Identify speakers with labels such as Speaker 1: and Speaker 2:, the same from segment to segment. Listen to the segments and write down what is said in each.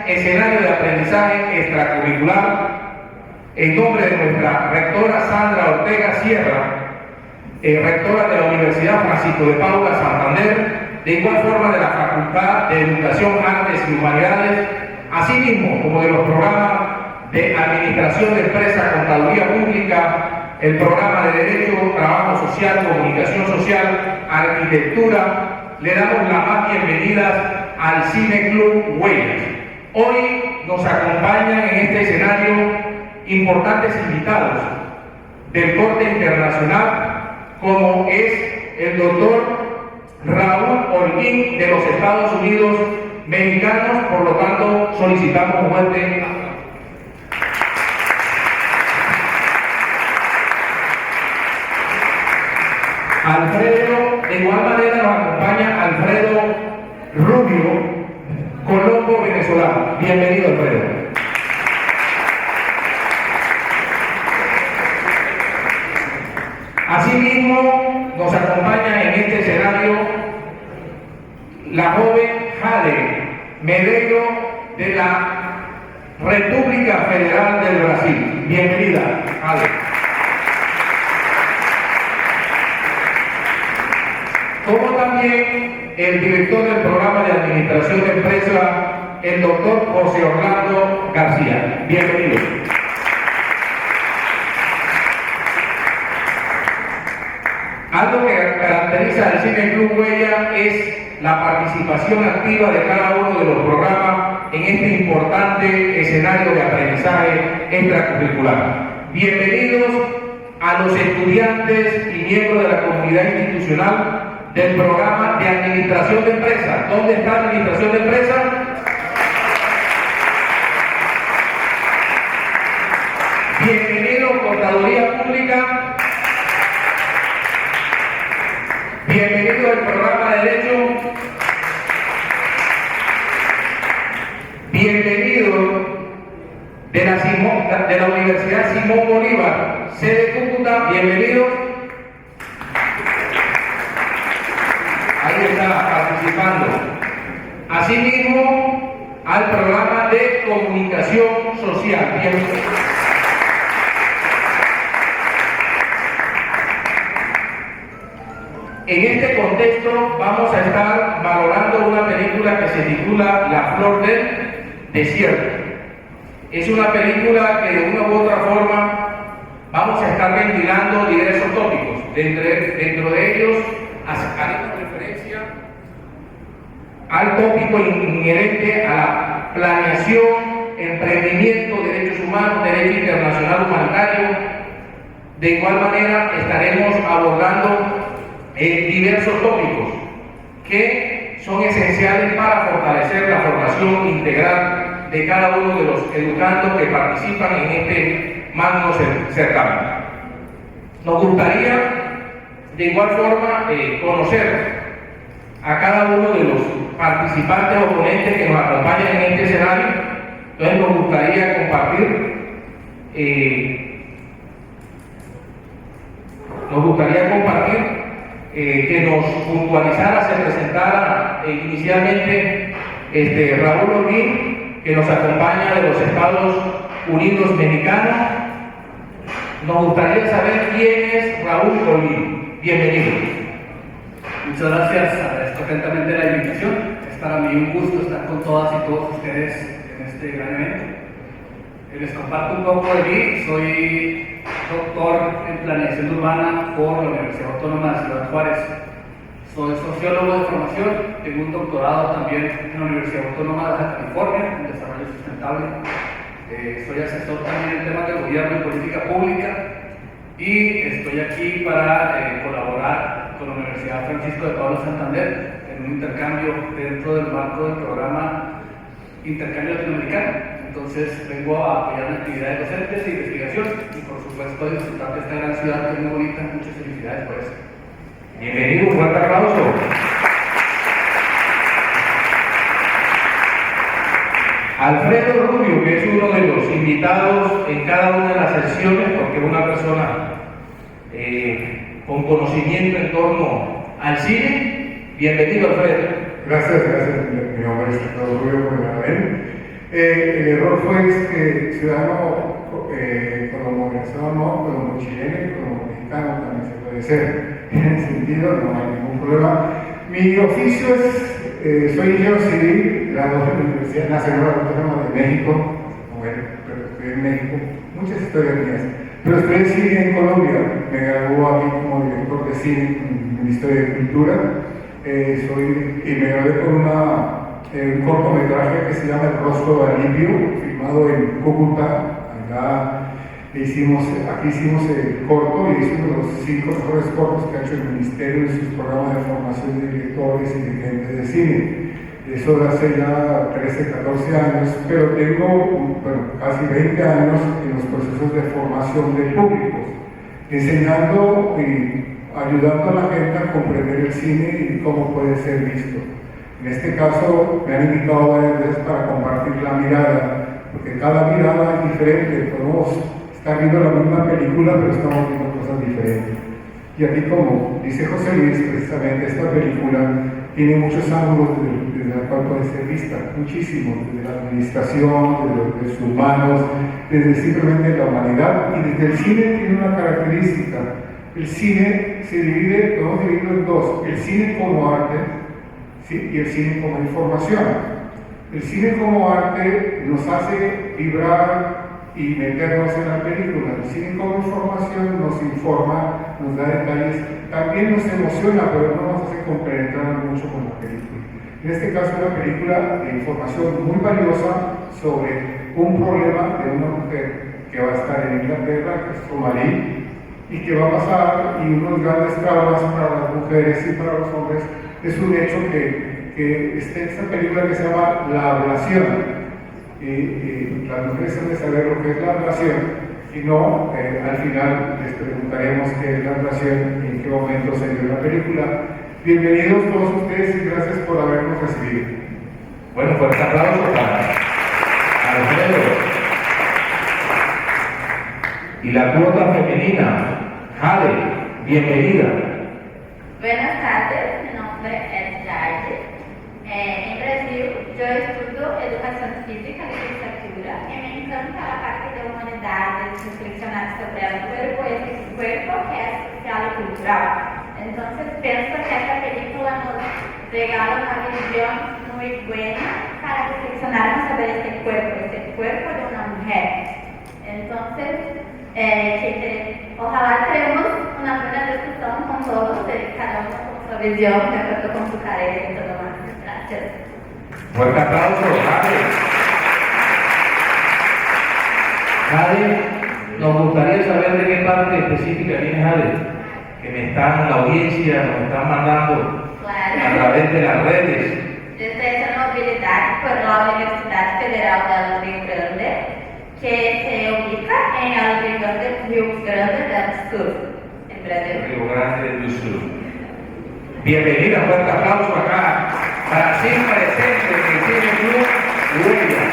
Speaker 1: escenario de aprendizaje extracurricular, en nombre de nuestra rectora Sandra Ortega Sierra, rectora de la Universidad Francisco de Paula Santander, de igual forma de la Facultad de Educación, Artes y Humanidades, asimismo como de los programas de Administración de Empresas, Contaduría Pública, el programa de Derecho, Trabajo Social, Comunicación Social, Arquitectura. Le damos la más bienvenida al Cine Club Huellas. Hoy nos acompañan en este escenario importantes invitados del corte internacional, como es el doctor Raúl Holguín de los Estados Unidos mexicanos. Por lo tanto, solicitamos un fuerte aplauso. Alfredo, de igual manera nos acompaña Alfredo Rubio, Colombo venezolano. Bienvenido, Alfredo. Asimismo, nos acompaña en este escenario la joven Jade Medeiros de la República Federal del Brasil. Bienvenida, Jade. Como también el director del programa de Administración de Empresas, el doctor José Orlando García. Bienvenido. Algo que caracteriza al Cine Club Huella es la participación activa de cada uno de los programas en este importante escenario de aprendizaje extracurricular. Bienvenidos a los estudiantes y miembros de la comunidad institucional del programa de Administración de Empresas. ¿Dónde está Administración de Empresas? Bienvenidos, Contaduría Pública. Bienvenido al programa de Derecho. Bienvenido de la Universidad Simón Bolívar, sede Cúcuta. Bienvenido. Ahí está participando. Asimismo, al programa de Comunicación Social. Bienvenido. En este contexto vamos a estar valorando una película que se titula La Flor del Desierto. Es una película que de una u otra forma vamos a estar ventilando diversos tópicos. Dentro de ellos haremos referencia al tópico inherente a la planeación, emprendimiento, derechos humanos, derecho internacional humanitario. De igual manera estaremos abordando diversos tópicos que son esenciales para fortalecer la formación integral de cada uno de los educandos que participan en este magno certamen. Nos gustaría de igual forma conocer a cada uno de los participantes o ponentes que nos acompañan en este escenario. Entonces nos gustaría compartir que nos puntualizara, se presentara inicialmente Raúl Holguín, que nos acompaña de los Estados Unidos mexicanos. Nos gustaría saber quién es Raúl Holguín. Bienvenido.
Speaker 2: Muchas gracias, agradezco atentamente la invitación. Es para mí un gusto estar con todas y todos ustedes en este gran evento. Les comparto un poco de mí. Soy doctor en planeación urbana por la Universidad Autónoma de Ciudad Juárez. Soy sociólogo de formación, tengo un doctorado también en la Universidad Autónoma de Baja California en desarrollo sustentable. Soy asesor también en temas de gobierno y política pública y estoy aquí para colaborar con la Universidad Francisco de Paula Santander en un intercambio dentro del marco del programa Intercambio Latinoamericano. Entonces vengo a apoyar en actividades docentes e investigación y por supuesto disfrutar de esta gran ciudad que es muy bonita. Muchas felicidades por eso.
Speaker 1: Bienvenido, un fuerte aplauso. Alfredo Rubio, que es uno de los invitados en cada una de las sesiones, porque es una persona con conocimiento en torno al cine. Bienvenido, Alfredo.
Speaker 3: Gracias. Mi nombre es Alfredo Rubio, como ya ven. El error fue ciudadano colombo-venezolano, colombo-chileno y colombo-mexicano también se puede ser. En ese sentido, no hay ningún problema. Mi oficio es, soy ingeniero civil, graduado en la Universidad Nacional Autónoma de México, bueno, pero estoy en México, muchas historias mías. Pero estoy en cine en Colombia, me graduó aquí como director de cine en el Ministerio de Cultura, y me gradué con un cortometraje que se llama El rostro de Alivio, filmado en Cúcuta. Aquí hicimos el corto y es uno de los 5 mejores cortos que ha hecho el Ministerio en sus programas de formación de directores y dirigentes de cine. Eso de hace ya 13, 14 años, pero tengo casi 20 años en los procesos de formación de públicos, enseñando y ayudando a la gente a comprender el cine y cómo puede ser visto. En este caso me han invitado varias veces para compartir la mirada, porque cada mirada es diferente, podemos estar viendo la misma película pero estamos viendo cosas diferentes. Y aquí, como dice José Luis, precisamente esta película tiene muchos ángulos desde la cual puede ser vista, muchísimos, desde la administración, desde los derechos humanos, desde simplemente la humanidad, y desde el cine tiene una característica. El cine se divide, podemos dividirlo en dos: el cine como arte, ¿sí?, y el cine como información. El cine como arte nos hace vibrar y meternos en la película. El cine como información nos informa, nos da detalles, también nos emociona, pero no nos hace compenetrar mucho con la película. En este caso, una película de información muy valiosa sobre un problema de una mujer que va a estar en Inglaterra, que es somalí, y que va a pasar, y unos grandes traumas para las mujeres y para los hombres. Es un hecho que esta película que se llama La Ablación. Las mujeres han de saber lo que es la ablación, si no, al final les preguntaremos qué es la ablación y en qué momento se dio la película. Bienvenidos todos ustedes y gracias por habernos recibido.
Speaker 1: Bueno, fuerte aplauso para Alfredo. Y la cuota femenina, Jade, bienvenida.
Speaker 4: Buenas tardes, mi nombre es Jade. En Brasil, yo estudio Educación Física y Licenciatura y me encanta la parte de humanidades, reflexionar sobre el cuerpo y ese cuerpo que es social y cultural. Entonces pienso que esta película nos regala una visión muy buena para reflexionar sobre este cuerpo de una mujer. Entonces, ojalá tenemos una buena discusión con todos, cada uno con su visión, de acuerdo con su carrera y todo más. Gracias.
Speaker 1: Fuerte aplauso, Jade. Jade, nos gustaría saber de qué parte específica viene Jade, que la audiencia nos están mandando a través de las redes.
Speaker 4: Yo estoy haciendo movilidad por la Universidad Federal del Rio Grande, que se ubica en el Rio Grande del Sur, en Brasil.
Speaker 1: Rio Grande do Sul. Bienvenida, fuerte aplauso acá. Brasil presente en el Cine Club Huella.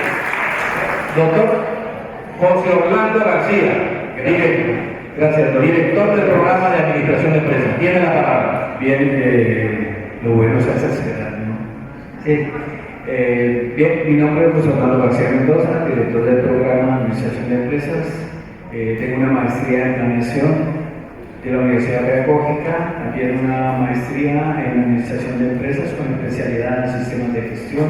Speaker 1: Doctor José Orlando García, director del programa de administración de empresas. Tiene la palabra.
Speaker 5: Bien, lo bueno es hacer, ¿no? Sí. Bien, mi nombre es José Orlando García Mendoza, director del programa de administración de empresas. Tengo una maestría en planeación de la Universidad Pedagógica, también una maestría en administración de empresas con especialidad en sistemas de gestión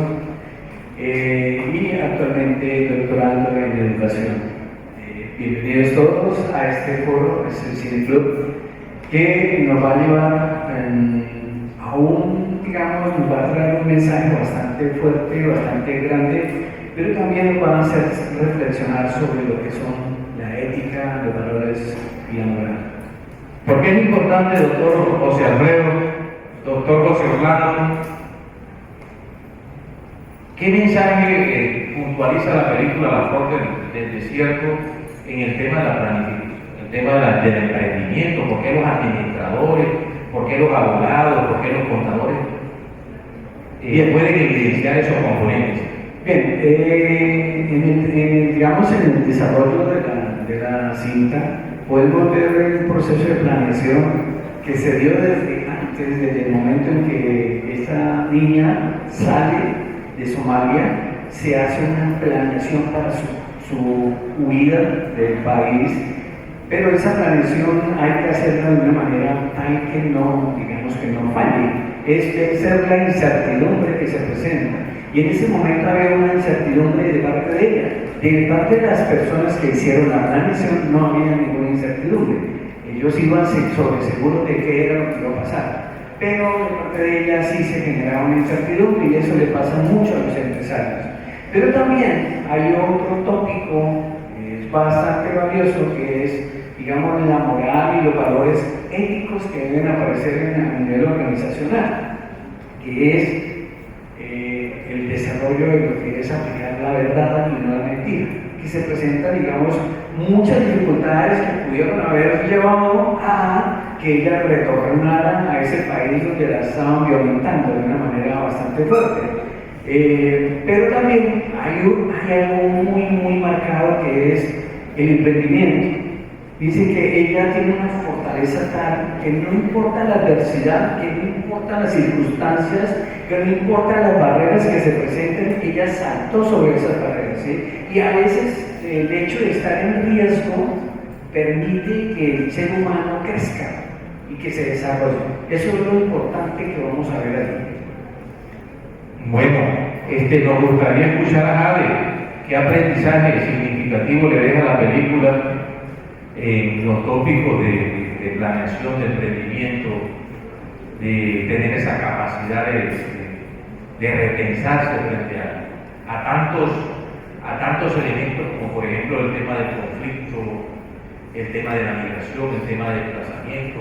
Speaker 5: y actualmente doctorando en educación. Bienvenidos todos a este foro, es el Cine Club, que nos va a llevar nos va a traer un mensaje bastante fuerte, bastante grande, pero también nos va a hacer reflexionar sobre lo que son la ética, los valores y la moral.
Speaker 1: ¿Por qué es importante, doctor José Alfredo, doctor José Orlando? ¿Qué mensaje puntualiza la película La Flor del Desierto en el tema de la planificación, el tema del emprendimiento? ¿Por qué los administradores? ¿Por qué los abogados? ¿Por qué los contadores pueden evidenciar esos componentes?
Speaker 5: Bien, digamos en el desarrollo de la cinta podemos ver el proceso de planeación que se dio desde antes, desde el momento en que esta niña sale de Somalia se hace una planeación para su huida del país, pero esa planeación hay que hacerla de una manera tal que no, digamos que no falle. Es ser la incertidumbre que se presenta. Y en ese momento había una incertidumbre de parte de ella. De parte de las personas que hicieron la planeación no había ninguna incertidumbre. Ellos iban sobre seguros de qué era lo que iba a pasar. Pero de parte de ella sí se generaba una incertidumbre y eso le pasa mucho a los empresarios. Pero también hay otro tópico que es bastante valioso, que es, digamos, la moral y los valores éticos que deben aparecer a nivel organizacional, que es el desarrollo de lo que es aplicar la verdad y no la mentira, que se presentan, digamos, muchas dificultades que pudieron haber llevado a que ella retornara a ese país donde la estaban violentando de una manera bastante fuerte. Pero también hay algo muy marcado, que es el emprendimiento. Dice que ella tiene una fortaleza tal que no importa la adversidad, que no importa las circunstancias, que no importa las barreras que se presenten, ella saltó sobre esas barreras, ¿sí? Y a veces el hecho de estar en riesgo permite que el ser humano crezca y que se desarrolle. Eso es lo importante que vamos a ver aquí.
Speaker 1: Bueno, nos gustaría escuchar a Jade. ¿Qué aprendizaje significativo le deja la película en los tópicos de planeación, de emprendimiento, de tener esa capacidad de repensarse frente a tantos elementos, como por ejemplo el tema del conflicto, el tema de la migración, el tema del desplazamiento,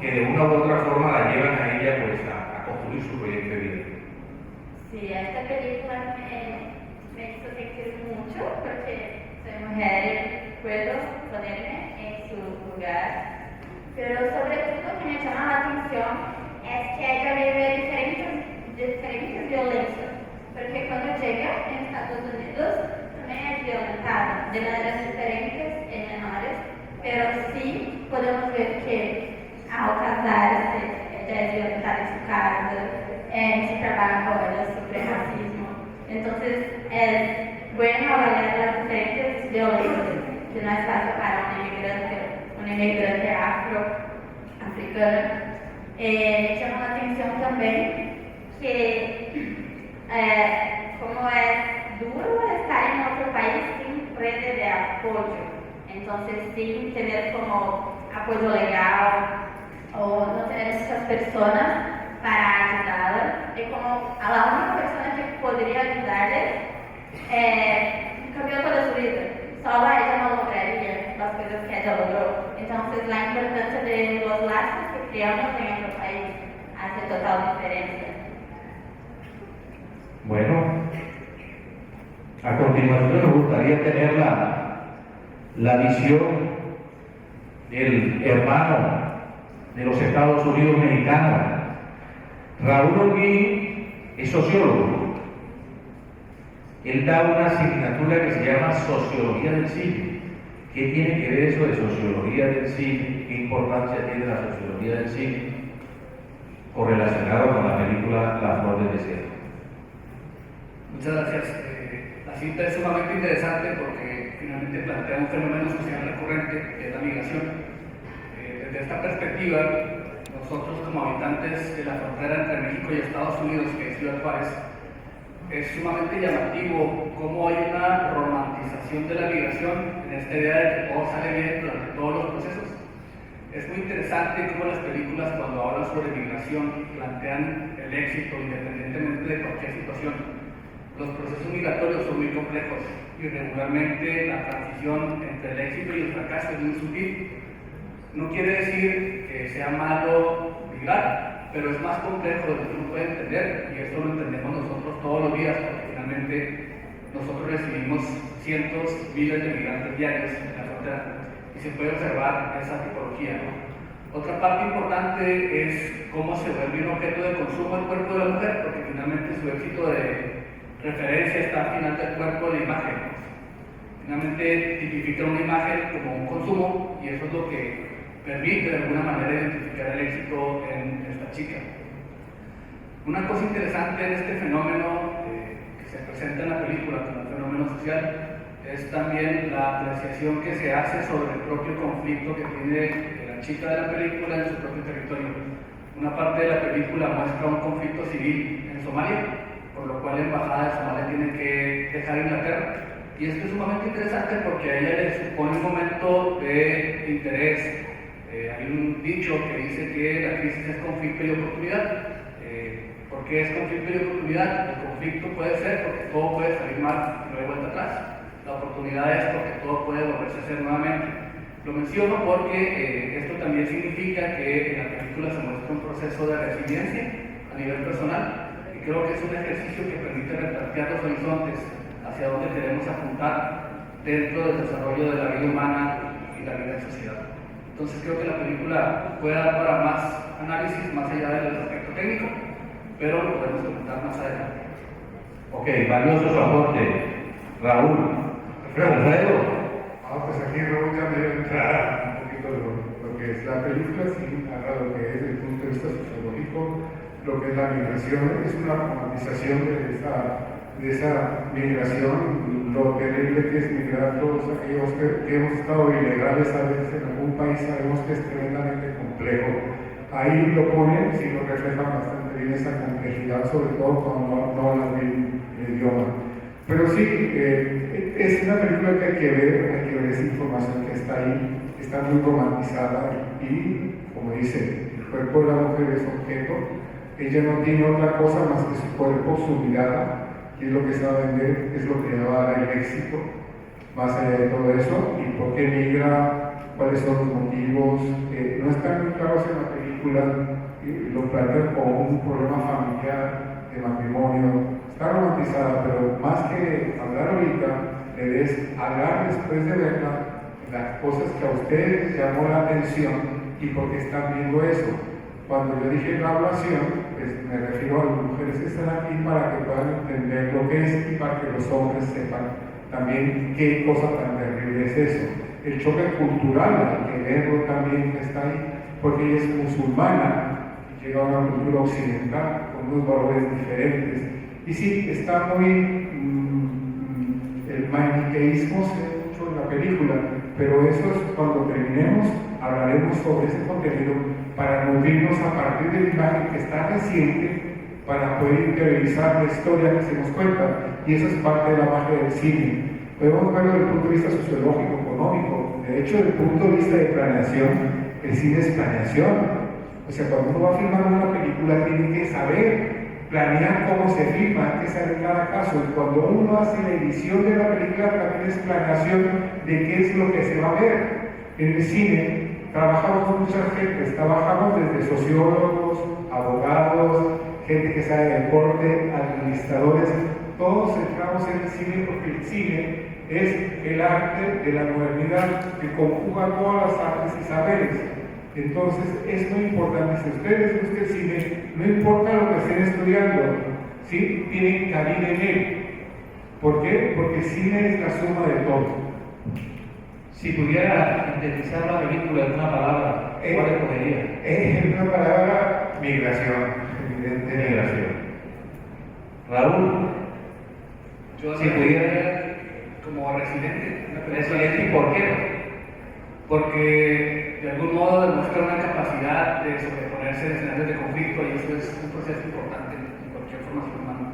Speaker 1: que de una u otra forma la llevan a ella pues a construir su proyecto de vida?
Speaker 4: Sí, esta película me hizo sentir mucho porque soy mujer y puedo ponerme en su lugar. Pero sobre todo lo que me llama la atención es que ella vive diferentes violencias. Porque cuando llega en Estados Unidos también es violentada de maneras diferentes en menores, pero sí podemos ver que al casarse ella es violentada en su casa, en su trabajo, ella sufre racismo. Entonces es bueno avaliar las diferentes violencias que no es fácil para un inmigrante afroamericano. Me llama la atención también que como es duro estar en otro país sin red de apoyo, entonces sin tener como apoyo legal o no tener muchas personas para ayudarla, y como a la única persona que podría ayudarle cambió toda su vida, solo ella no lograría las cosas que ella logró. Entonces la importancia de los lazos que creamos en otro país hace total diferencia.
Speaker 1: Bueno, a continuación nos gustaría tener la visión del hermano de los Estados Unidos mexicanos. Raúl Holguín es sociólogo. Él da una asignatura que se llama Sociología del Cine. ¿Qué tiene que ver eso de Sociología del Cine? ¿Qué importancia tiene la Sociología del Cine correlacionado con la película La Flor del Desierto?
Speaker 2: Muchas gracias. La cinta es sumamente interesante porque finalmente plantea un fenómeno social recurrente, que es la migración. Desde esta perspectiva, nosotros como habitantes de la frontera entre México y Estados Unidos, que es Ciudad Juárez, es sumamente llamativo cómo hay una romantización de la migración en esta idea de que todo sale bien durante todos los procesos. Es muy interesante cómo las películas, cuando hablan sobre migración, plantean el éxito independientemente de cualquier situación. Los procesos migratorios son muy complejos y regularmente la transición entre el éxito y el fracaso es muy sutil. No quiere decir que sea malo migrar, pero es más complejo de lo que uno puede entender, y esto lo entendemos nosotros todos los días, porque finalmente nosotros recibimos cientos, miles de migrantes diarios en la frontera y se puede observar esa tipología, ¿no? Otra parte importante es cómo se vuelve un objeto de consumo el cuerpo de la mujer, porque finalmente su éxito de referencia está al final del cuerpo de imagen. Finalmente tipifica una imagen como un consumo, y eso es lo que permite de alguna manera identificar el éxito en esta chica. Una cosa interesante en este fenómeno que se presenta en la película como un fenómeno social es también la apreciación que se hace sobre el propio conflicto que tiene la chica de la película en su propio territorio. Una parte de la película muestra un conflicto civil en Somalia, por lo cual la embajada de Somalia tiene que dejar Inglaterra. Y esto es sumamente interesante porque a ella le supone un momento de interés. Hay un dicho que dice que la crisis es conflicto y oportunidad. ¿Por qué es conflicto y oportunidad? El conflicto puede ser porque todo puede salir mal y no hay vuelta atrás. La oportunidad es porque todo puede volverse a hacer nuevamente. Lo menciono porque esto también significa que en la película se muestra un proceso de resiliencia a nivel personal y creo que es un ejercicio que permite replantear los horizontes hacia dónde queremos apuntar dentro del desarrollo de la vida humana y la vida en sociedad. Entonces creo que la película puede dar para más análisis más allá del aspecto técnico, pero lo podemos comentar más adelante.
Speaker 1: Ok, valioso su aporte. Raúl. Alfredo.
Speaker 3: Pues aquí Raúl ya me dio entrada un poquito lo que es la película, sí, narra lo que es desde el punto de vista sociológico, lo que es la migración, es una romantización de esa migración, lo terrible que es migrar, todos aquellos que hemos estado ilegales a veces en algún país, sabemos que es tremendamente complejo. Ahí lo ponen, sí lo reflejan bastante bien esa complejidad, sobre todo cuando no hablan bien el idioma. Pero sí, es una película que hay que ver esa información que está ahí, está muy romantizada y, como dice, el cuerpo de la mujer es objeto, ella no tiene otra cosa más que su cuerpo, su mirada, y es lo que se va a vender, es lo que le va a dar el éxito, más allá de todo eso, y por qué migra, cuáles son los motivos, no están muy claros en la película, lo plantean como un problema familiar, de matrimonio, está romantizada, pero más que hablar ahorita, es hablar después de verla, las cosas que a ustedes les llamó la atención y por qué están viendo eso. Cuando yo dije graduación, pues me refiero a las mujeres que están aquí para que puedan entender lo que es y para que los hombres sepan también qué cosa tan terrible es eso. El choque cultural, hay que verlo también está ahí, porque ella es musulmana y llega a una cultura occidental con unos valores diferentes. Y sí, está muy... el maniqueísmo se ve mucho en la película, pero eso es cuando terminemos, hablaremos sobre ese contenido para nutrirnos a partir de la imagen que está reciente para poder interiorizar la historia que se nos cuenta. Y eso es parte de la magia del cine. Podemos verlo desde el punto de vista sociológico, económico. De hecho, desde el punto de vista de planeación, el cine es planeación. O sea, cuando uno va a filmar una película, tiene que saber planear cómo se filma, hay que saber cada caso. Y cuando uno hace la edición de la película, también es planeación de qué es lo que se va a ver. En el cine trabajamos muchas gentes, trabajamos desde sociólogos, abogados, gente que sabe de deporte, administradores, todos entramos en el cine porque el cine es el arte de la modernidad que conjuga todas las artes y saberes. Entonces es muy importante, si ustedes les gusta el cine, no importa lo que estén estudiando, ¿sí? Tienen cabida en él. ¿Por qué? Porque el cine es la suma de todo.
Speaker 1: Si pudiera sintetizar la película en una palabra, ¿cuál escogería?
Speaker 3: Es una palabra migración, evidentemente.
Speaker 1: Migración. Raúl,
Speaker 2: Yo
Speaker 1: si pudiera...
Speaker 2: como residente,
Speaker 1: Residente, ¿y por qué?
Speaker 2: Porque de algún modo demuestra una capacidad de sobreponerse en escenarios de conflicto y eso es un proceso importante en cualquier formación humana.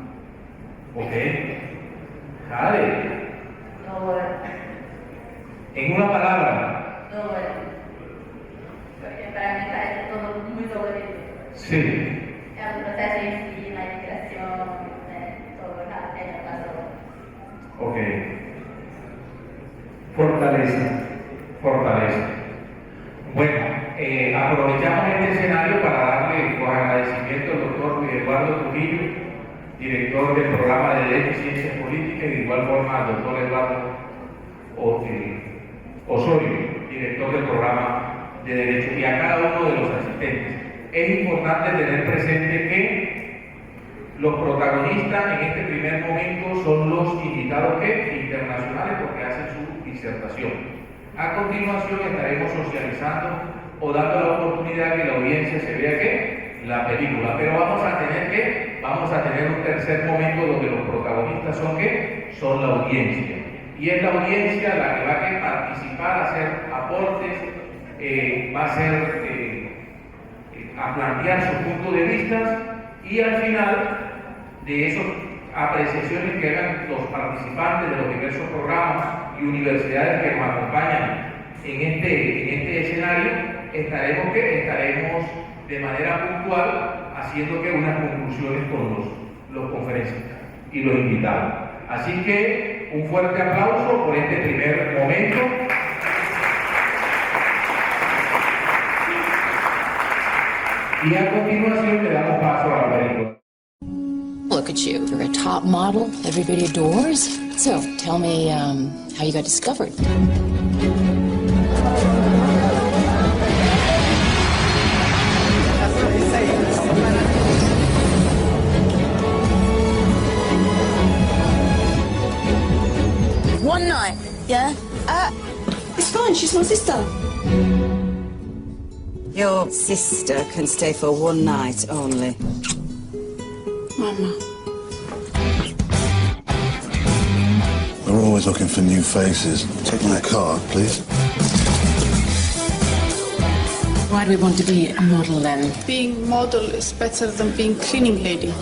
Speaker 1: Ok. Jade, en una palabra.
Speaker 4: Porque para mí parece todo muy dolorido.
Speaker 1: Sí.
Speaker 4: Es un proceso en sí, la migración, todo lo que ella pasó.
Speaker 1: Ok. Fortaleza. Fortaleza. Bueno, aprovechamos este escenario para darle los agradecimientos al doctor Luis Eduardo Trujillo, director del programa de Derecho y Ciencias Políticas, y de igual forma al doctor Eduardo Osorio, director del programa de Derecho, y a cada uno de los asistentes. Es importante tener presente que los protagonistas en este primer momento son los invitados internacionales porque hacen su disertación. A continuación estaremos socializando o dando la oportunidad que la audiencia se vea la película, pero vamos a tener que vamos a tener un tercer momento donde los protagonistas son ¿qué? Son la audiencia. Y es la audiencia la que va a participar, a hacer aportes, va a a plantear su punto de vista, y al final de esas apreciaciones que hagan los participantes de los diversos programas y universidades que nos acompañan en este escenario, estaremos de manera puntual haciendo unas conclusiones con los conferencistas y los invitados. Así que un fuerte aplauso por este primer momento. Y a continuación le damos paso a la película.
Speaker 6: Look at you. You're a top model everybody adores. So, tell me how you got discovered.
Speaker 7: One night, yeah? It's fine, she's my sister.
Speaker 8: Your sister can stay for one night only.
Speaker 7: Mama.
Speaker 9: We're always looking for new faces. Take my card, please.
Speaker 6: Why do we want to be a model then?
Speaker 10: Being model is better than being cleaning lady.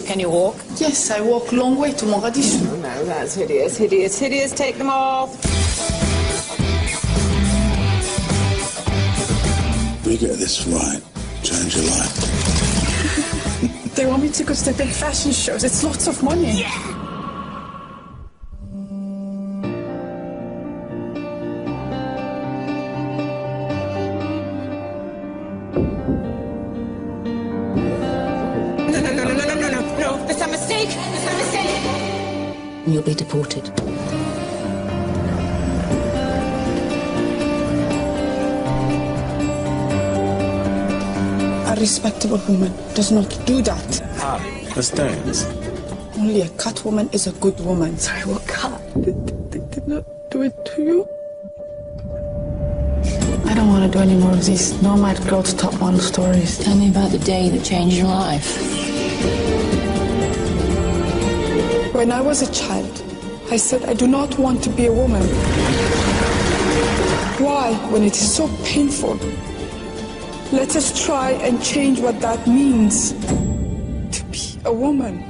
Speaker 8: Can you walk?
Speaker 10: Yes, I walk long way to Mogadishu.
Speaker 8: Oh, no, that's hideous, hideous, hideous. Take them off.
Speaker 9: We get this right, change your life.
Speaker 10: They want me to go to the big fashion shows. It's lots of money. Yeah.
Speaker 8: No, there's a mistake. There's a mistake.
Speaker 6: You'll be deported.
Speaker 10: A respectable woman does not do that.
Speaker 9: The Stones.
Speaker 10: Only a cut woman is a good woman. Sorry, what cut? They did not do it to you? I don't want to do any more of these nomad girl to top model stories.
Speaker 6: Tell me about the day that changed your life.
Speaker 10: When I was a child, I said I do not want to be a woman. Why, when it is so painful? Let us try and change what that means to be a woman.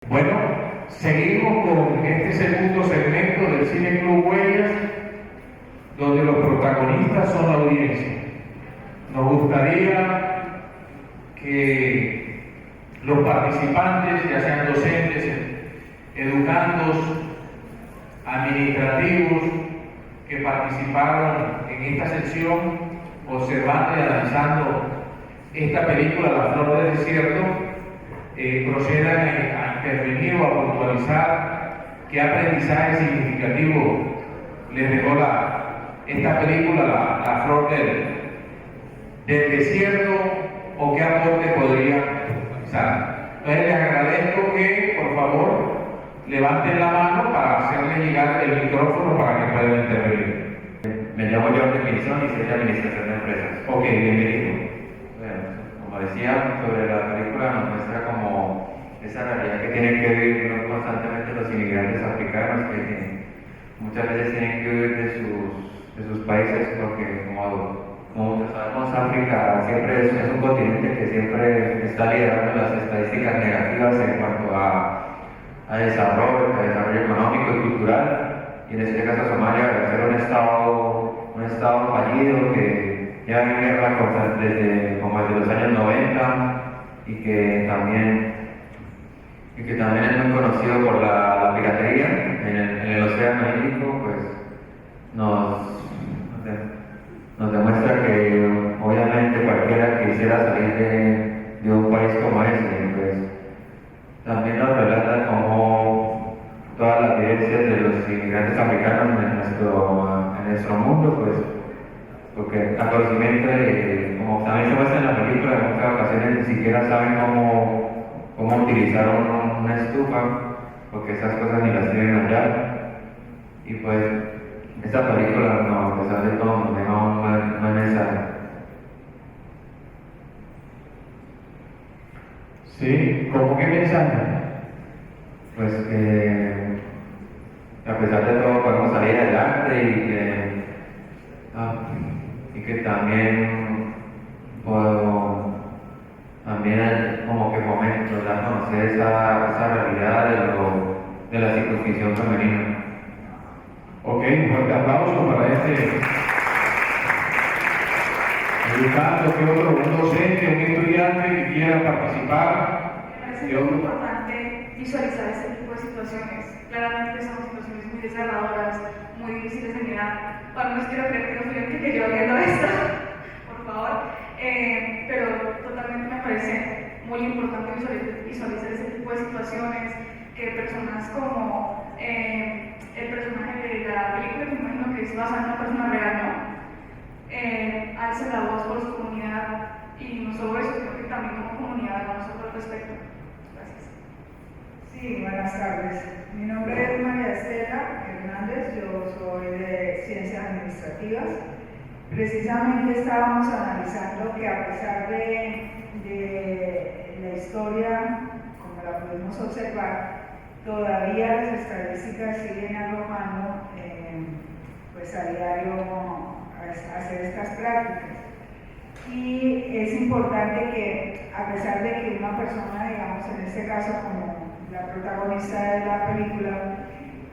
Speaker 1: Bueno, seguimos con este segundo segmento del Cine Club Huellas, donde los protagonistas son la audiencia. Nos gustaría que los participantes, ya sean docentes, educandos, administrativos, que participaron en esta sección, observando y analizando esta película, La Flor del Desierto, procedan a intervenir o a puntualizar qué aprendizaje significativo les dejó esta película, La Flor del Desierto, o qué aporte podría realizar. Entonces les agradezco que, por favor, levanten la mano para hacerle llegar el micrófono para que puedan intervenir.
Speaker 11: Me llamo Jorge Pinzón y soy de Administración de Empresas.
Speaker 1: Ok, bienvenido.
Speaker 11: Bueno, como decía, sobre la película nos muestra como esa realidad que tienen que vivir constantemente los inmigrantes africanos, que muchas veces tienen que huir de sus países porque, como sabemos, África siempre es un continente que siempre está liderando las estadísticas negativas en cuanto a desarrollo económico y cultural, y en este caso Somalia, al ser un estado fallido que lleva en guerra desde los años 90 y que también es muy conocido por la piratería en el Océano Índico, pues nos demuestra que obviamente cualquiera quisiera salir de un país como ese, pues también nos relata cómo todas las vivencias de los inmigrantes africanos en nuestro mundo, pues, porque el conocimiento, como también se muestra en la película, en muchas ocasiones ni siquiera saben cómo utilizar una estufa, porque esas cosas ni las tienen allá. Y pues esta película, no, a pesar de todo, nos deja un buen mensaje.
Speaker 1: Sí, ¿cómo qué mensaje?
Speaker 11: Pues que a pesar de todo podemos salir adelante y que también puedo también como que fomento, dar a conocer esa realidad de la circuncisión femenina.
Speaker 1: Ok, un fuerte aplauso para este educando, que otro, un docente, un estudiante que quiera participar.
Speaker 12: Me parece muy importante visualizar este tipo de situaciones. Claramente son situaciones muy desgarradoras, muy difíciles de mirar. Para no quiero creer que yo viendo esto, por favor. Pero totalmente me parece muy importante visualizar este tipo de situaciones, que personas como el personaje de la película, que me imagino que es basada en una persona real, ¿no? Alce la voz por su comunidad y no solo eso, sino que también como comunidad hagamos algo al respecto. Gracias.
Speaker 13: Sí, buenas tardes. Mi nombre es María Estela Hernández, yo soy de Ciencias Administrativas. Precisamente estábamos analizando que a pesar de la historia, como la pudimos observar, todavía las estadísticas siguen arrojando pues a diario hacer estas prácticas. Y es importante que, a pesar de que una persona, digamos en este caso como la protagonista de la película,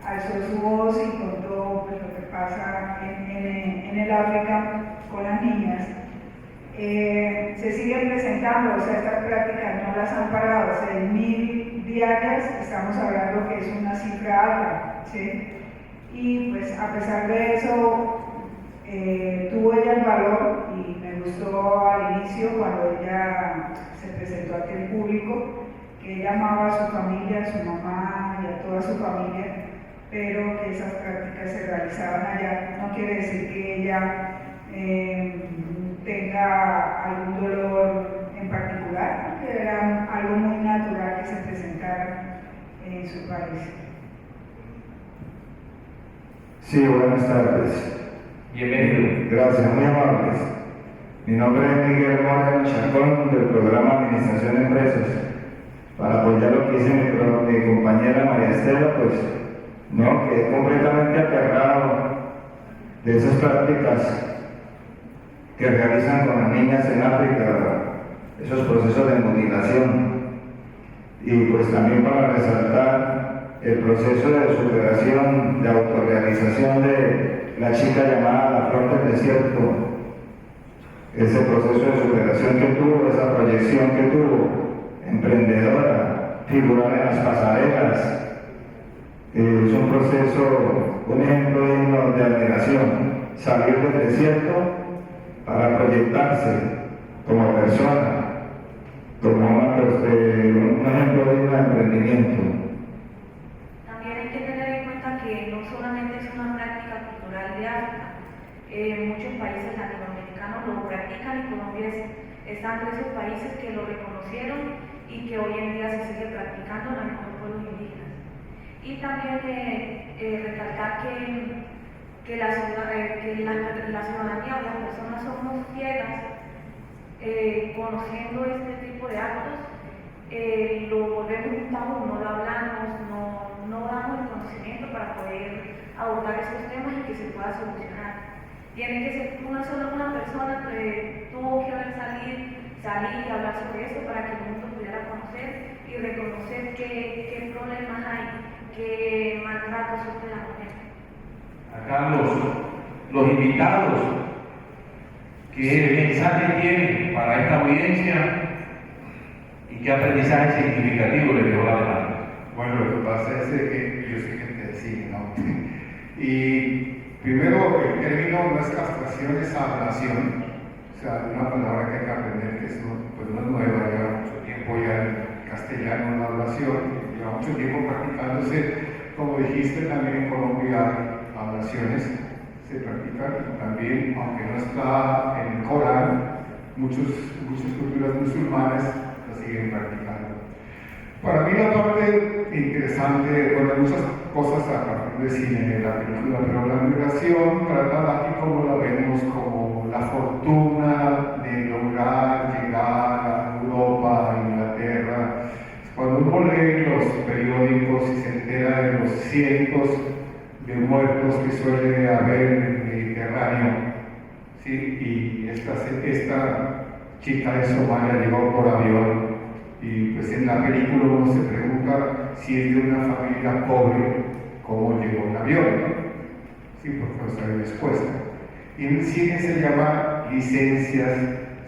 Speaker 13: alzó su voz y contó pues, lo que pasa en el África con las niñas, se siguen presentando, o sea, estas prácticas no las han parado, 6.000 diarias, estamos hablando que es una cifra alta, ¿sí? Y pues a pesar de eso, tuvo ella el valor, y me gustó al inicio cuando ella se presentó ante el público, que ella amaba a su familia, a su mamá y a toda su familia, pero que esas prácticas se realizaban allá. No quiere decir que ella tenga algún dolor en particular, porque era algo muy natural que se presentara en su país.
Speaker 14: Sí, buenas tardes.
Speaker 1: Bienvenido.
Speaker 14: Gracias, muy amables. Mi nombre es Miguel Moreno Chacón, del programa Administración de Empresas. Para apoyar lo que dice mi compañera María Estela, pues no, quedé completamente aterrado de esas prácticas que realizan con las niñas en África, esos procesos de mutilación. Y pues también para resaltar el proceso de superación, de autorrealización de la chica llamada La Flor del Desierto, ese proceso de superación que tuvo, esa proyección que tuvo, emprendedora, figurar en las pasarelas, es un proceso, un ejemplo digno de admiración, salir del desierto para proyectarse como persona, como un ejemplo digno de emprendimiento.
Speaker 12: También hay que tener en cuenta que no solamente es una práctica cultural de África, muchos países latinoamericanos lo practican y Colombia está entre esos países que lo reconocieron y que hoy en día se sigue practicando en algunos pueblos indígenas. Y también recalcar que la ciudadanía o las personas somos ciegas conociendo este tipo de actos, lo volvemos un tabú, no lo hablamos, no damos el conocimiento para poder abordar esos temas y que se pueda solucionar. Tiene que ser una persona que tuvo que salir y hablar sobre eso para que el mundo pudiera conocer y reconocer qué problemas hay, qué maltrato sufre la mujer.
Speaker 1: Acá los invitados, ¿qué mensaje tienen para esta audiencia y qué aprendizaje significativo les dejó la demanda?
Speaker 3: Bueno, lo que pasa es que yo soy gente de cine, ¿no? Y primero, el término no es castración, es ablación. O sea, una palabra que hay que aprender, que es pues no es nueva, lleva mucho tiempo ya en castellano, la ablación, lleva mucho tiempo practicándose. Como dijiste, también en Colombia hay ablaciones, se practican también, aunque no está en el Corán, muchas culturas musulmanas lo siguen practicando. Para mí la parte interesante, bueno, hay muchas cosas a partir de cine en la película, pero la migración tratada aquí como la vemos, como la fortuna de lograr llegar a Europa, a Inglaterra. Cuando uno lee los periódicos y se entera de los cientos de muertos que suele haber en el Mediterráneo, ¿sí? Y esta chica de Somalia llegó por avión, y pues en la película uno se pregunta si es de una familia pobre, cómo llegó en avión, ¿no? Sí, porque lo sabe después. Y en el cine se llama licencias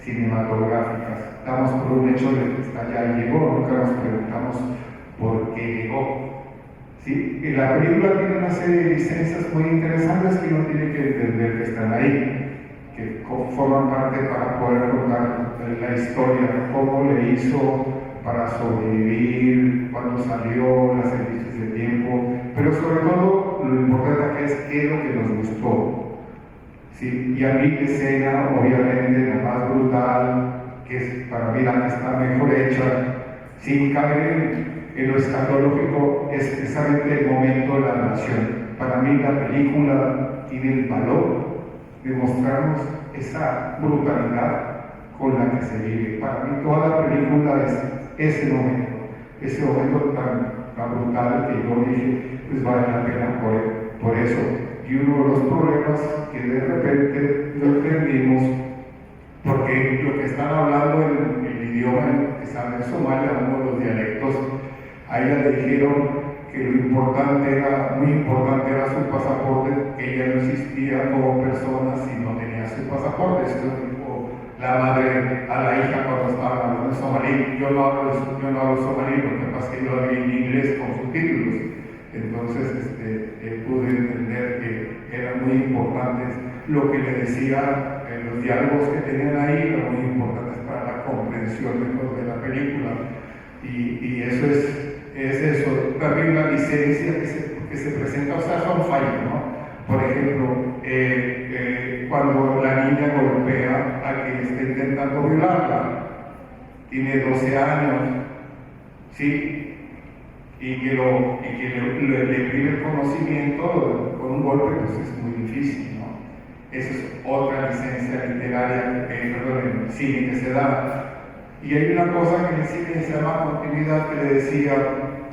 Speaker 3: cinematográficas. Damos por un hecho de que está allá y llegó, nunca nos preguntamos por qué llegó. ¿Sí? Y la película tiene una serie de licencias muy interesantes que uno tiene que entender que están ahí, que forman parte para poder contar la historia, cómo le hizo para sobrevivir, cuando salió, las servicios de tiempo, pero sobre todo lo importante acá es qué es lo que nos gustó. ¿Sí? Y a mí la escena, obviamente, la más brutal, que es para mí la que está mejor hecha, sin caer en lo escatológico, es precisamente el momento de la narración. Para mí la película tiene el valor de mostrarnos esa brutalidad con la que se vive. Para mí toda la película es ese momento tan brutal que yo dije, pues vale la pena por eso. Y uno de los problemas que de repente no entendimos, porque lo que están hablando en el idioma que sale en Somalia, uno de los dialectos, a ella le dijeron que lo importante era, muy importante era su pasaporte, que ella no existía como persona si no tenía su pasaporte. Eso dijo la madre a la hija cuando estaban hablando en somalí. Yo no hablo somalí, lo que pasa es que yo lo vi en inglés con subtítulos. Entonces pude entender que eran muy importantes lo que le decía, los diálogos que tenían ahí eran muy importantes para la comprensión de la película. Y eso es eso. También la licencia que se presenta, o sea, son fallos, ¿no? Por ejemplo, cuando la niña golpea a quien está intentando violarla, tiene 12 años, ¿sí? Y que le prive el conocimiento con un golpe, pues es muy difícil, ¿no? Esa es otra licencia literaria, en el cine que se da. Y hay una cosa que en el cine se llama continuidad, que le decía,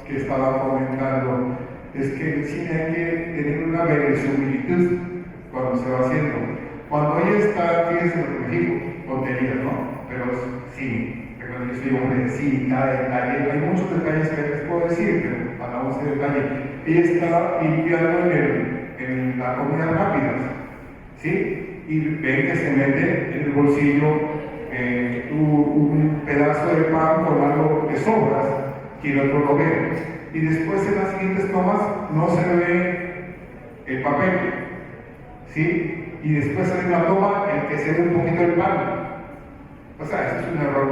Speaker 3: que estaba comentando, es que en el cine hay que tener una verosimilitud cuando se va haciendo. Cuando ella está, fíjense lo que digo, tonterías, ¿no? Pero sí. Yo soy hombre de cine, cada detalle, hay muchos detalles que les puedo decir, pero hablamos de detalle. Ella está limpiando en la comida rápida, ¿sí? Y ven que se mete en el bolsillo un pedazo de pan con algo de sobras, y el otro lo ve. Y después en las siguientes tomas no se ve el papel, ¿sí? Y después hay una toma en que se ve un poquito el pan. O sea, eso es un error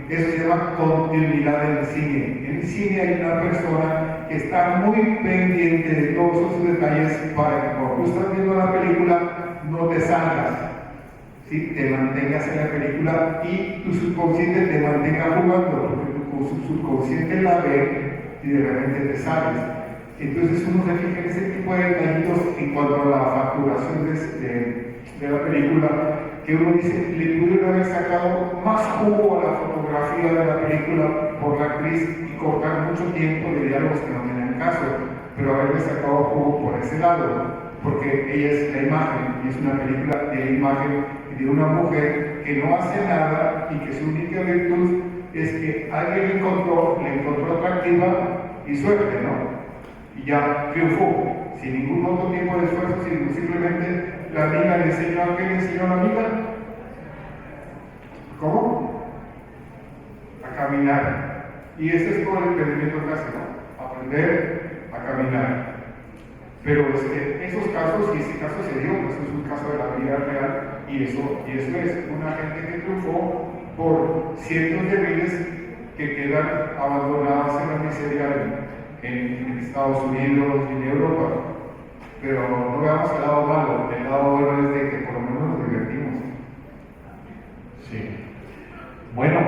Speaker 3: eso se llama continuidad en el cine. En el cine hay una persona que está muy pendiente de todos esos detalles para que cuando tú estás viendo la película no te salgas, ¿sí? Te mantengas en la película y tu subconsciente te mantenga jugando, porque tu subconsciente la ve y de repente te sales. Entonces uno se fija en ese tipo de detallitos en cuanto a la facturación de la película, que uno dice, le pudieron haber sacado más jugo a la fotografía de la película por la actriz y cortar mucho tiempo de diálogos que no tenían caso, pero haberle sacado jugo por ese lado, porque ella es la imagen, y es una película de la imagen de una mujer que no hace nada y que su única virtud es que alguien le encontró atractiva y suerte, ¿no? Y ya triunfó, sin ningún otro tiempo de esfuerzo, sino simplemente la amiga le enseñó a qué le enseñó a la amiga. ¿Cómo? A caminar. Y ese es todo el emprendimiento que hace, ¿no? Aprender a caminar. Pero esos casos, y ese caso se dio, pues es un caso de la vida real, y eso es una gente que triunfó por cientos de miles que quedan abandonadas en la miseria en Estados Unidos y en Europa. Pero no veamos el lado malo, el lado bueno es de que por lo menos nos divertimos.
Speaker 1: Sí. Bueno,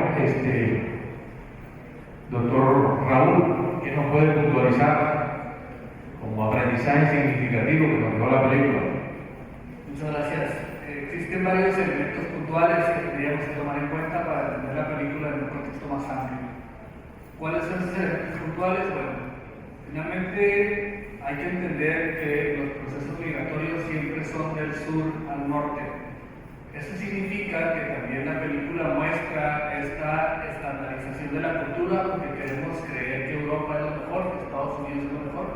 Speaker 1: doctor Raúl, ¿qué nos puede puntualizar como aprendizaje significativo que nos dejó la película?
Speaker 2: Muchas gracias. Existen varios elementos puntuales que tendríamos que tomar en cuenta para entender la película en un contexto más amplio. ¿Cuáles son esos elementos puntuales? Bueno, finalmente hay que entender que los procesos migratorios siempre son del sur al norte. Eso significa que también la película muestra esta estandarización de la cultura porque queremos creer que Europa es lo mejor, que Estados Unidos es lo mejor.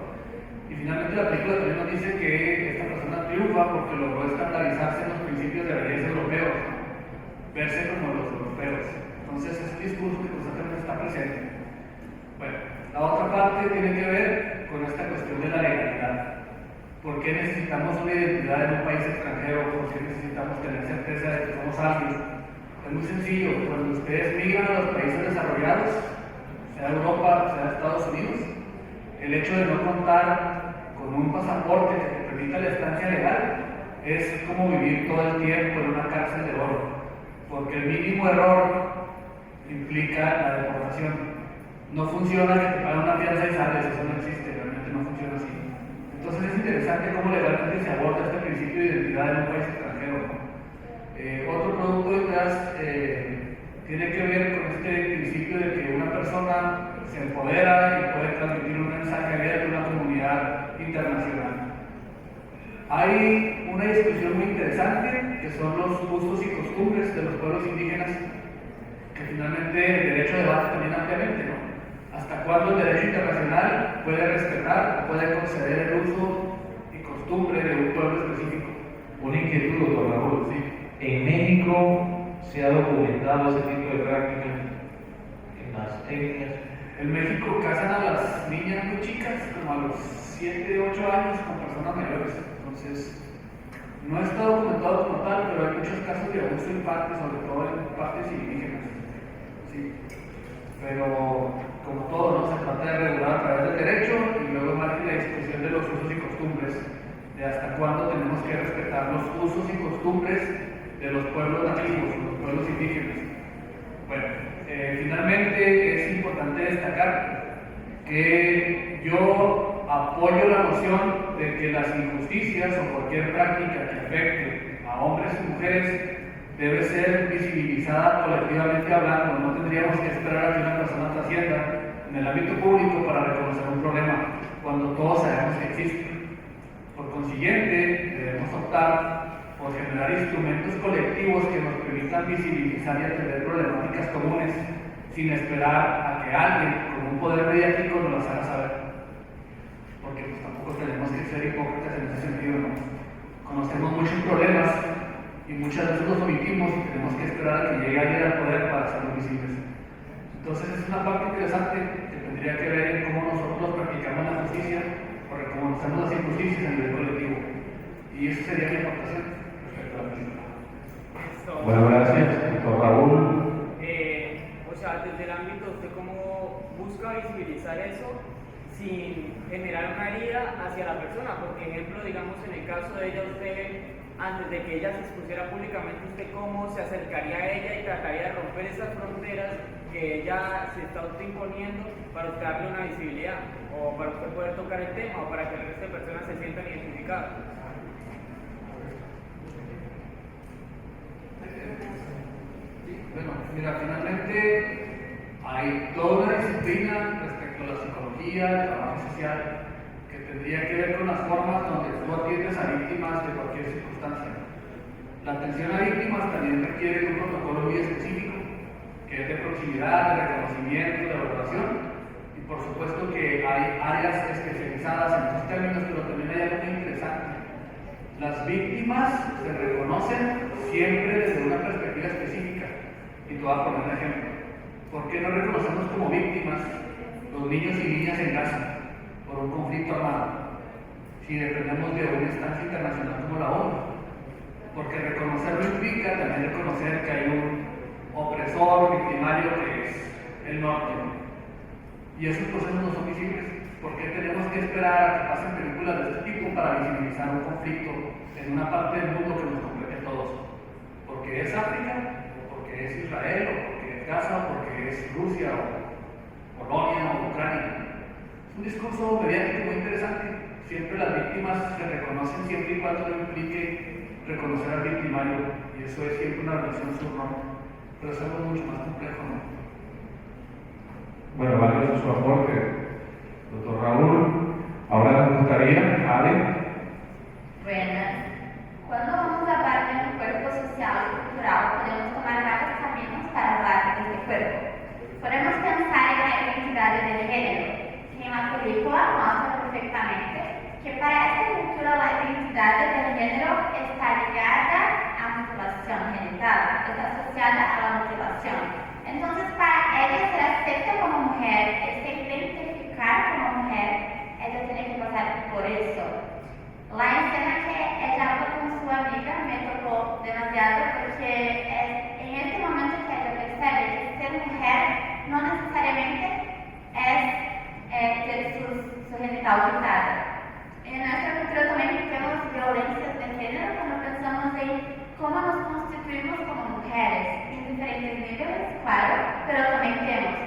Speaker 2: Y finalmente la película también nos dice que esta persona triunfa porque logró estandarizarse en los principios de belleza europeos, verse como los europeos. Entonces es un discurso que constantemente está presente. Bueno, la otra parte tiene que ver con esta cuestión de la legalidad. ¿Por qué necesitamos una identidad en un país extranjero? ¿Por qué necesitamos tener certeza de que somos alguien? Es muy sencillo. Cuando ustedes migran a los países desarrollados, sea Europa, sea Estados Unidos, el hecho de no contar con un pasaporte que te permita la estancia legal es como vivir todo el tiempo en una cárcel de oro, porque el mínimo error implica la deportación. No funciona que te paguen una fianza y sales, eso no existe, realmente no funciona así. Entonces es interesante cómo legalmente se aborda este principio de identidad en un país extranjero. Otro producto detrás tiene que ver con este principio de que una persona se empodera y puede transmitir un mensaje abierto a una comunidad internacional. Hay una discusión muy interesante que son los usos y costumbres de los pueblos indígenas, que finalmente el derecho debate también ampliamente, ¿no? ¿Hasta cuándo el derecho internacional puede respetar o puede conceder el uso y costumbre de un pueblo específico?
Speaker 1: Una inquietud, doctor Raúl. Sí. En México se ha documentado ese tipo de prácticas en las etnias.
Speaker 2: En México casan a las niñas muy chicas, como a los 7, 8 años, con personas mayores. Entonces, no está documentado como tal, pero hay muchos casos de abuso infantil, sobre todo en partes indígenas. Sí. Pero, como todo, ¿no? Se trata de regular a través del derecho y luego marca la discusión de los usos y costumbres, de hasta cuándo tenemos que respetar los usos y costumbres de los pueblos nativos, los pueblos indígenas. Bueno, finalmente es importante destacar que yo apoyo la noción de que las injusticias o cualquier práctica que afecte a hombres y mujeres debe ser visibilizada colectivamente hablando. No tendríamos que esperar a que una persona trascienda en el ámbito público para reconocer un problema, cuando todos sabemos que existe. Por consiguiente, debemos optar por generar instrumentos colectivos que nos permitan visibilizar y atender problemáticas comunes, sin esperar a que alguien con un poder mediático nos las haga saber. Porque pues, tampoco tenemos que ser hipócritas en ese sentido, ¿no? Conocemos muchos problemas y muchas veces los omitimos y tenemos que esperar a que llegue alguien al poder para hacerlos visibles. Entonces es una parte interesante que tendría que ver en cómo nosotros practicamos la justicia o reconocemos las injusticias a nivel colectivo. Y eso sería mi aportación respecto a la película.
Speaker 1: Bueno, gracias, doctor Raúl.
Speaker 15: O sea, desde el ámbito, ¿usted cómo busca visibilizar eso sin generar una herida hacia la persona? Porque, ejemplo, digamos, en el caso de ella, usted, antes de que ella se expusiera públicamente, ¿usted cómo se acercaría a ella y trataría de romper esas fronteras que ella se está imponiendo para usted darle una visibilidad? O para usted poder tocar el tema, o para que el resto de personas se sientan identificadas.
Speaker 2: Bueno, mira, finalmente hay toda una disciplina respecto a la psicología, el trabajo social, que tendría que ver con las formas donde tú atiendes a víctimas de cualquier circunstancia. La atención a víctimas también requiere un protocolo muy específico, que es de proximidad, de reconocimiento, de valoración, y por supuesto que hay áreas especializadas en estos términos, pero también hay algo muy interesante. Las víctimas se reconocen siempre desde una perspectiva específica. Y te voy a poner un ejemplo. ¿Por qué no reconocemos como víctimas los niños y niñas en Gaza por un conflicto armado? Si dependemos de una instancia internacional como la ONU. Porque reconocerlo implica también reconocer que hay un opresor victimario que es el norte. Y esos procesos no son visibles. ¿Por qué tenemos que esperar a que pasen películas de este tipo para visibilizar un conflicto en una parte del mundo que nos compete a todos? ¿Porque es África? ¿Porque es Israel? ¿O porque es Gaza? ¿O porque es Rusia? ¿O Polonia? ¿O Ucrania? un discurso mediático muy interesante. Siempre las víctimas se reconocen siempre y cuando no implique reconocer al victimario, y eso es siempre una relación sur-norte, pero es algo mucho más complejo, ¿no?
Speaker 1: Bueno, valioso su aporte, doctor Raúl. Ahora me gustaría, Ale.
Speaker 4: Buenas. Cuando vamos a hablar de un cuerpo social y cultural, podemos tomar varios caminos para hablar de este cuerpo. Podemos pensar en la identidad de género, que en la película muestra perfectamente que para esta cultura la identidad de género está ligada a mutilación genital, está asociada a la mutilación. Entonces, para ella ser acepta como mujer, se identificar como mujer, ella tiene que pasar por eso. La escena que ella habla con su amiga me tocó demasiado porque en este momento que ella percebe que ser mujer no necesariamente es ter su genital quitada. En nuestra cultura también tenemos violencias de género cuando pensamos en cómo nos constituimos como mujeres, en diferentes niveles, claro, pero también tenemos.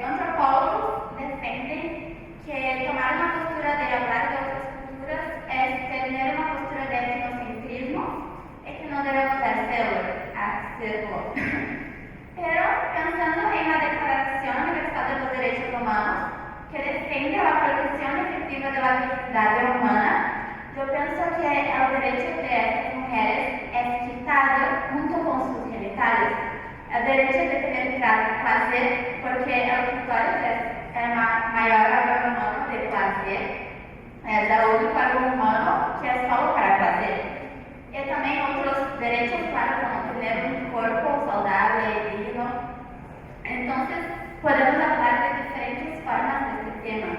Speaker 4: Antropólogos defienden que tomar una postura de hablar de otras culturas es tener una postura de etnocentrismo y que no debemos hacerlo. Pero pensando en la Declaración Universal de los Derechos Humanos, que defiende la protección efectiva de la dignidad humana, yo pienso que el derecho de estas mujeres es quitado junto con sus genitales. El derecho de tener placer, porque el clítoris es el mayor órgano humano de placer, es el único órgano humano que es solo para placer. Y también otros derechos, claro, como tener un cuerpo saludable y digno. Entonces, podemos hablar de diferentes formas de este tema.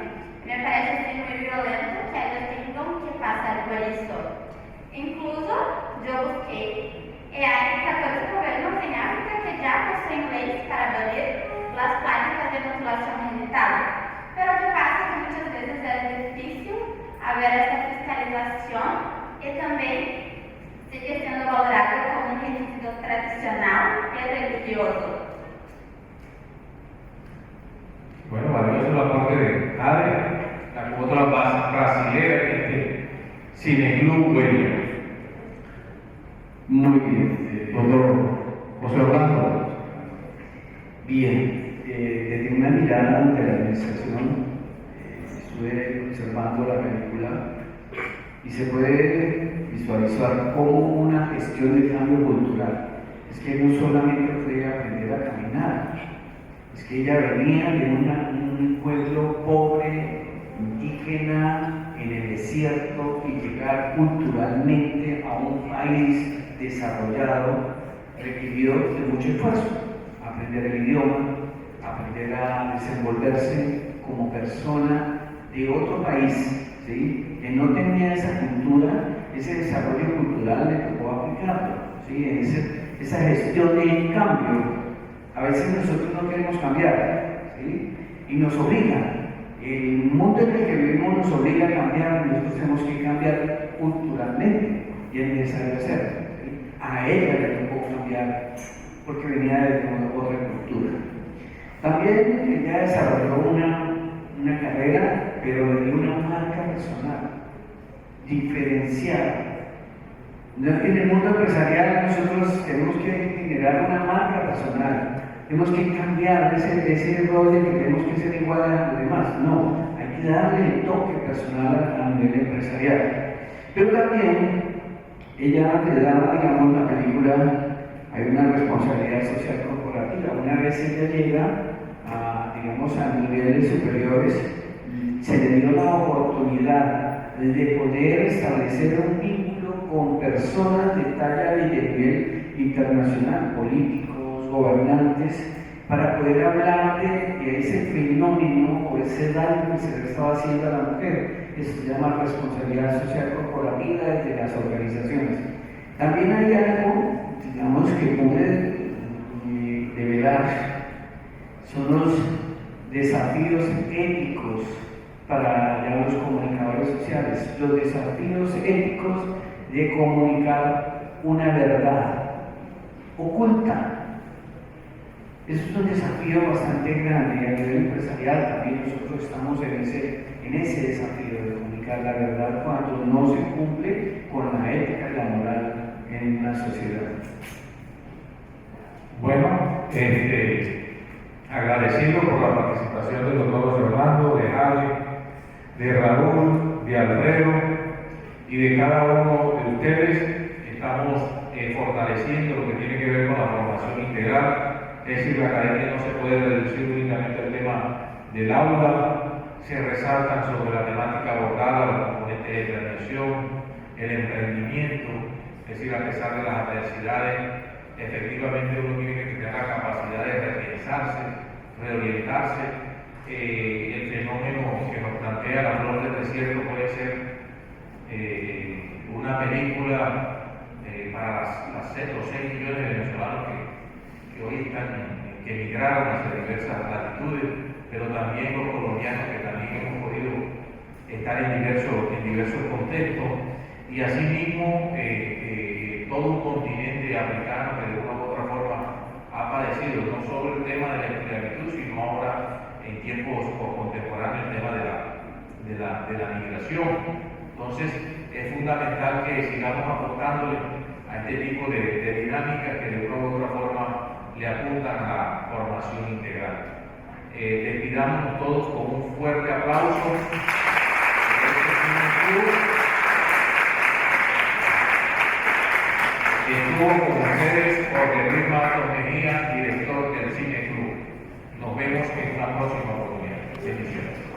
Speaker 4: Me parece así muy violento que ellos tengan que pasar por eso. Incluso, yo busqué, y hay 14 gobiernos en África que ya poseen leyes para abolir las prácticas de mutilación genital. Pero lo que pasa es que muchas veces es difícil haber esta fiscalización y también sigue siendo valorado como un requisito tradicional y religioso.
Speaker 1: Bueno, valioso el aporte de Ale, la otra brasilera que Cineclub Bueno.
Speaker 5: Muy bien, doctor José Orlando. Bien, desde una mirada de la administración estuve observando la película y se puede visualizar como una gestión de cambio cultural. Es que no solamente fue aprender a caminar, es que ella venía de un pueblo pobre, indígena, en el desierto, y llegar culturalmente a un país desarrollado requirió de mucho esfuerzo. Aprender el idioma, aprender a desenvolverse como persona de otro país, ¿sí? Que no tenía esa cultura, ese desarrollo cultural le tocó aplicarlo, ¿sí? Esa gestión de cambio. A veces nosotros no queremos cambiar, ¿sí? Y nos obligan. El mundo en el que vivimos nos obliga a cambiar, y nosotros tenemos que cambiar culturalmente, y es necesario hacerlo, ¿sí? A ella le tocó cambiar porque venía de otra cultura. También ella desarrolló una carrera, pero de una marca personal, diferenciada. En el mundo empresarial nosotros tenemos que generar una marca personal, tenemos que cambiar ese rol de que tenemos que ser igual a los demás. No, hay que darle el toque personal a nivel empresarial. Pero también ella te da, digamos, la película, hay una responsabilidad social corporativa. Una vez ella llega a niveles superiores, se le dio la oportunidad de poder establecer un vínculo con personas de talla y de nivel internacional, políticos, gobernantes, para poder hablar de ese fenómeno o ese daño que se le estaba haciendo a la mujer. Eso se llama responsabilidad social corporativa desde las organizaciones. También hay algo, digamos, que pude develar, son los desafíos éticos para ya los comunicadores sociales, los desafíos éticos de comunicar una verdad oculta. Eso es un desafío bastante grande y a nivel empresarial también nosotros estamos comunicar la verdad cuando no se cumple con la ética y la moral en una sociedad.
Speaker 1: Bueno, agradecido por la participación del doctor Fernando, de Javi, de Raúl, de Alfredo y de cada uno de ustedes. Estamos fortaleciendo lo que tiene que ver con la formación integral. Es decir, la academia no se puede reducir únicamente al tema del aula, se resaltan sobre la temática abordada, los componentes de planeación, el emprendimiento, es decir, a pesar de las adversidades, efectivamente uno tiene que tener la capacidad de repensarse, reorientarse. El fenómeno que nos plantea La Flor del Desierto puede ser una película para los 6 millones de venezolanos que hoy que emigraron hacia diversas latitudes, pero también los colombianos que también hemos podido estar en diversos contextos, y asimismo todo un continente africano que de una u otra forma ha padecido no solo el tema de la esclavitud, sino ahora en tiempos contemporáneos el tema de la migración. Entonces es fundamental que sigamos aportándole a este tipo de dinámicas que de una u otra forma le apuntan a la formación integral. Despidámonos todos con un fuerte aplauso. Estuvo con ustedes Jorge Luis Martos Mejía, director del Cine Club. Nos vemos en una próxima oportunidad. Bendiciones.